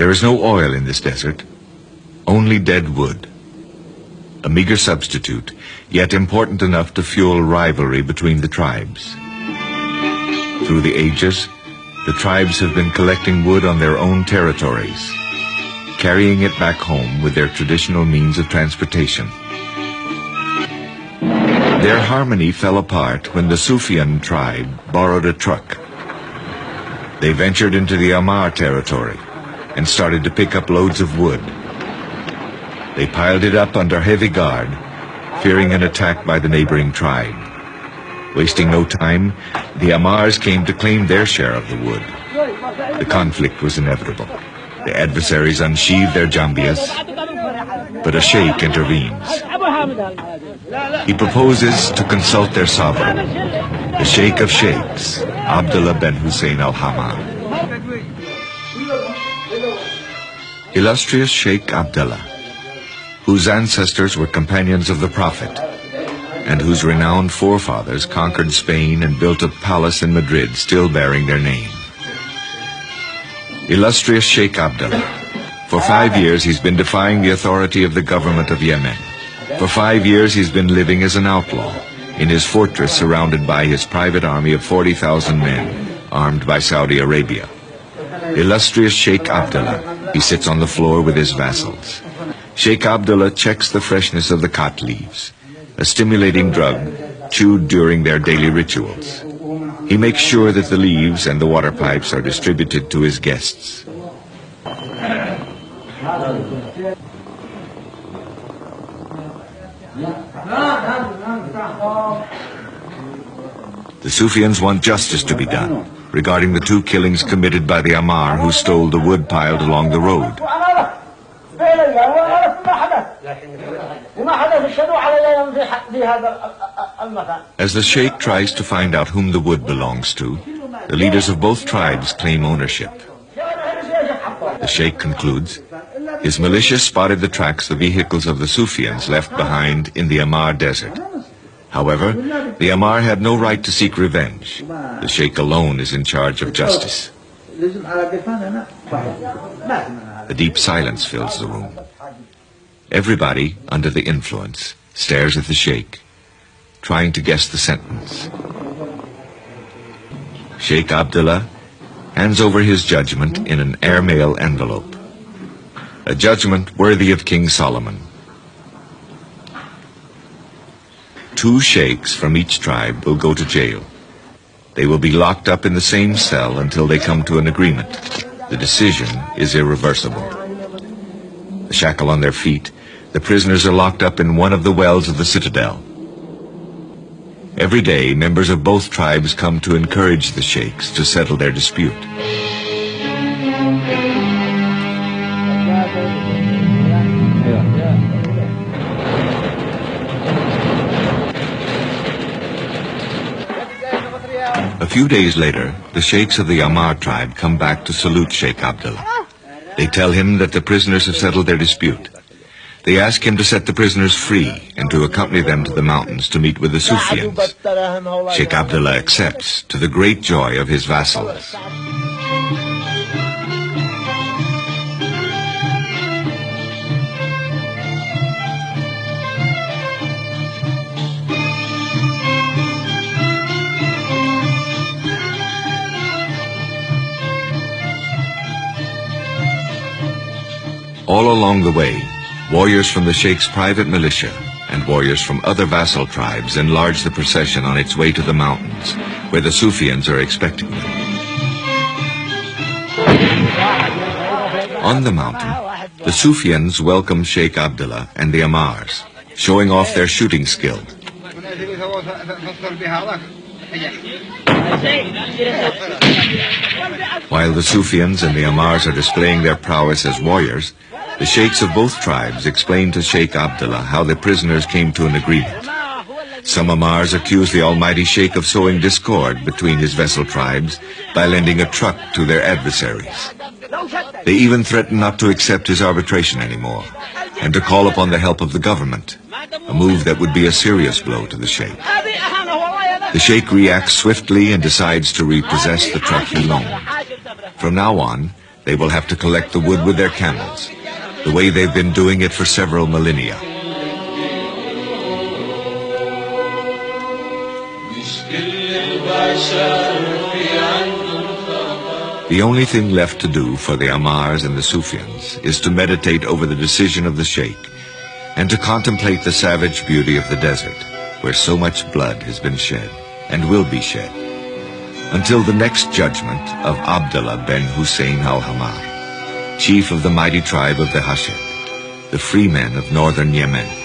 There is no oil in this desert, only dead wood. A meager substitute, yet important enough to fuel rivalry between the tribes. Through the ages, the tribes have been collecting wood on their own territories, carrying it back home with their traditional means of transportation. Their harmony fell apart when the Sufyan tribe borrowed a truck. They ventured into the Ahmar territory and started to pick up loads of wood. They piled it up under heavy guard, fearing an attack by the neighboring tribe. Wasting no time, the Ahmars came to claim their share of the wood. The conflict was inevitable. The adversaries unsheathed their jambias, but a sheikh intervenes. He proposes to consult their sovereign, the Sheikh of Sheikhs, Abdullah bin Hussein al-Hamad. Illustrious Sheikh Abdullah, whose ancestors were companions of the Prophet, and whose renowned forefathers conquered Spain and built a palace in Madrid still bearing their name. Illustrious Sheikh Abdullah, for 5 years he's been defying the authority of the government of Yemen. For 5 years he's been living as an outlaw in his fortress surrounded by his private army of 40,000 men, armed by Saudi Arabia. Illustrious Sheikh Abdullah, he sits on the floor with his vassals. Sheikh Abdullah checks the freshness of the khat leaves, a stimulating drug chewed during their daily rituals. He makes sure that the leaves and the water pipes are distributed to his guests. The Sufyans want justice to be done regarding the 2 killings committed by the Ahmar who stole the wood piled along the road. As the sheikh tries to find out whom the wood belongs to, the leaders of both tribes claim ownership. The sheikh concludes, his militia spotted the tracks the vehicles of the Sufyans left behind in the Ahmar desert. However, the Ahmar had no right to seek revenge. The sheikh alone is in charge of justice. A deep silence fills the room. Everybody, under the influence, stares at the sheikh, trying to guess the sentence. Sheikh Abdullah hands over his judgment in an airmail envelope. A judgment worthy of King Solomon. 2 sheikhs from each tribe will go to jail. They will be locked up in the same cell until they come to an agreement. The decision is irreversible. The shackle on their feet, the prisoners are locked up in one of the wells of the citadel. Every day, members of both tribes come to encourage the sheikhs to settle their dispute. A few days later, the sheikhs of the Ahmar tribe come back to salute Sheikh Abdullah. They tell him that the prisoners have settled their dispute. They ask him to set the prisoners free and to accompany them to the mountains to meet with the Sufyans. Sheikh Abdullah accepts, to the great joy of his vassals. All along the way, warriors from the Sheikh's private militia and warriors from other vassal tribes enlarge the procession on its way to the mountains, where the Sufyans are expecting them. On the mountain, the Sufyans welcome Sheikh Abdullah and the Ahmars, showing off their shooting skill. While the Sufyans and the Ahmars are displaying their prowess as warriors, the sheikhs of both tribes explain to Sheikh Abdullah how the prisoners came to an agreement. Some Ahmars accuse the almighty sheikh of sowing discord between his vassal tribes by lending a truck to their adversaries. They even threaten not to accept his arbitration anymore and to call upon the help of the government, a move that would be a serious blow to the sheikh. The sheikh reacts swiftly and decides to repossess the truck he loaned. From now on, they will have to collect the wood with their camels, the way they've been doing it for several millennia. The only thing left to do for the Ammars and the Sufyans is to meditate over the decision of the Sheikh and to contemplate the savage beauty of the desert, where so much blood has been shed and will be shed, until the next judgment of Abdullah ben Hussein al-Hammar, chief of the mighty tribe of the Hashid, the free men of northern Yemen.